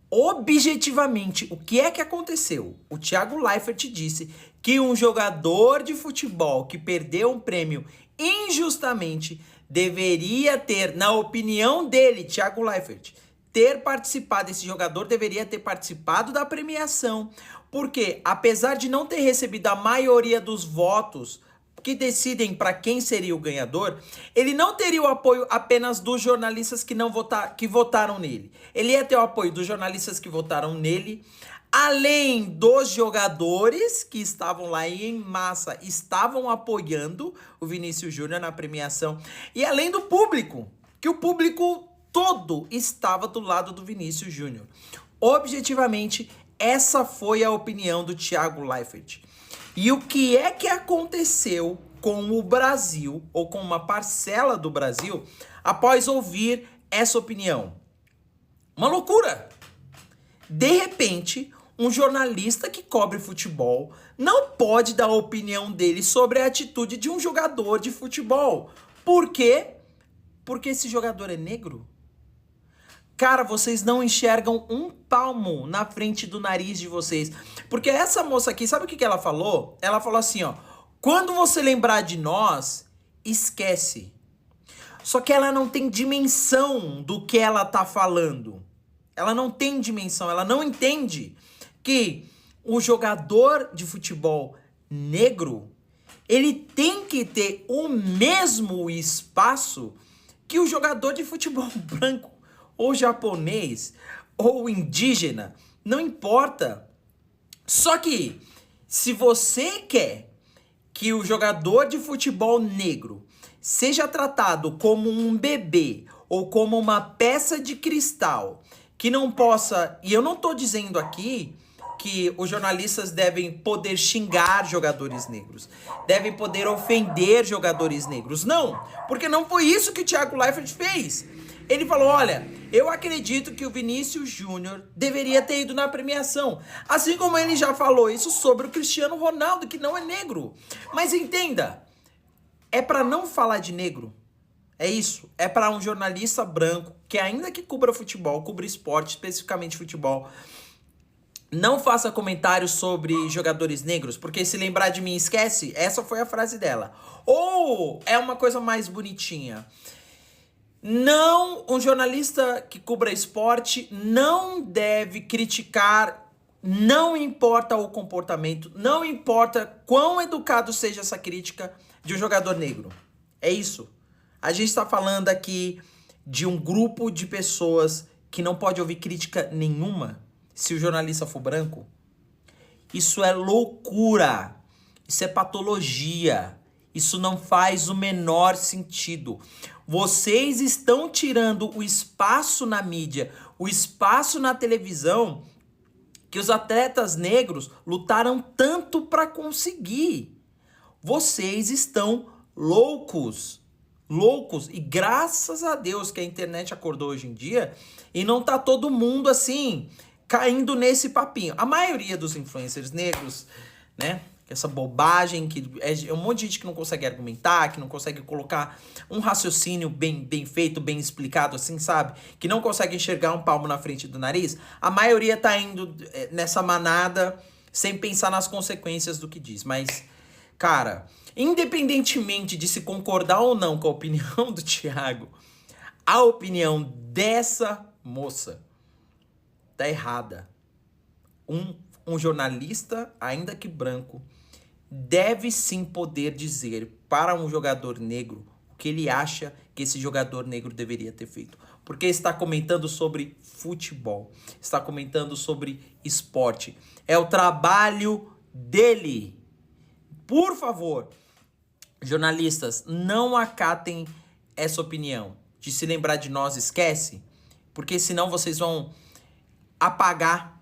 Objetivamente, o que é que aconteceu? O Thiago Leifert disse que um jogador de futebol que perdeu um prêmio injustamente deveria ter, na opinião dele, Thiago Leifert, ter participado, esse jogador deveria ter participado da premiação, porque apesar de não ter recebido a maioria dos votos que decidem para quem seria o ganhador, ele não teria o apoio apenas dos jornalistas que votaram nele. Ele ia ter o apoio dos jornalistas que votaram nele, além dos jogadores que estavam lá e em massa estavam apoiando o Vinícius Júnior na premiação, e além do público, que o público todo estava do lado do Vinícius Júnior. Objetivamente, essa foi a opinião do Thiago Leifert. E o que é que aconteceu com o Brasil, ou com uma parcela do Brasil, após ouvir essa opinião? Uma loucura! De repente, um jornalista que cobre futebol não pode dar a opinião dele sobre a atitude de um jogador de futebol. Por quê? Porque esse jogador é negro? Cara, vocês não enxergam um palmo na frente do nariz de vocês. Porque essa moça aqui, sabe o que ela falou? Ela falou assim, ó: quando você lembrar de nós, esquece. Só que ela não tem dimensão do que ela tá falando. Ela não tem dimensão, ela não entende que o jogador de futebol negro, ele tem que ter o mesmo espaço que o jogador de futebol branco, ou japonês, ou indígena, não importa. Só que, se você quer que o jogador de futebol negro seja tratado como um bebê, ou como uma peça de cristal, que não possa... E eu não tô dizendo aqui que os jornalistas devem poder xingar jogadores negros, devem poder ofender jogadores negros. Não, porque não foi isso que o Thiago Leifert fez. Ele falou, olha, eu acredito que o Vinícius Júnior deveria ter ido na premiação. Assim como ele já falou isso sobre o Cristiano Ronaldo, que não é negro. Mas entenda, é para não falar de negro. É isso. É para um jornalista branco, que ainda que cubra futebol, cubra esporte, especificamente futebol, não faça comentários sobre jogadores negros, porque se lembrar de mim, esquece. Essa foi a frase dela. Ou é uma coisa mais bonitinha. Não, um jornalista que cubra esporte não deve criticar, não importa o comportamento, não importa quão educado seja essa crítica de um jogador negro. É isso. A gente está falando aqui de um grupo de pessoas que não pode ouvir crítica nenhuma se o jornalista for branco. Isso é loucura. Isso é patologia. Isso não faz o menor sentido. Vocês estão tirando o espaço na mídia, o espaço na televisão que os atletas negros lutaram tanto para conseguir. Vocês estão loucos. Loucos. E graças a Deus que a internet acordou hoje em dia e não tá todo mundo assim caindo nesse papinho. A maioria dos influencers negros, né? Essa bobagem, que é um monte de gente que não consegue argumentar, que não consegue colocar um raciocínio bem feito, bem explicado, assim, sabe? Que não consegue enxergar um palmo na frente do nariz. A maioria tá indo nessa manada sem pensar nas consequências do que diz. Mas, cara, independentemente de se concordar ou não com a opinião do Thiago, a opinião dessa moça tá errada. Um jornalista, ainda que branco, deve sim poder dizer para um jogador negro o que ele acha que esse jogador negro deveria ter feito. Porque está comentando sobre futebol, está comentando sobre esporte. É o trabalho dele. Por favor, jornalistas, não acatem essa opinião. De se lembrar de nós, esquece. Porque senão vocês vão apagar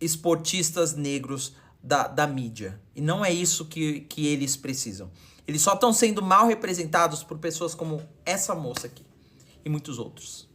esportistas negros da mídia. E não é isso que eles precisam. Eles só estão sendo mal representados por pessoas como essa moça aqui e muitos outros.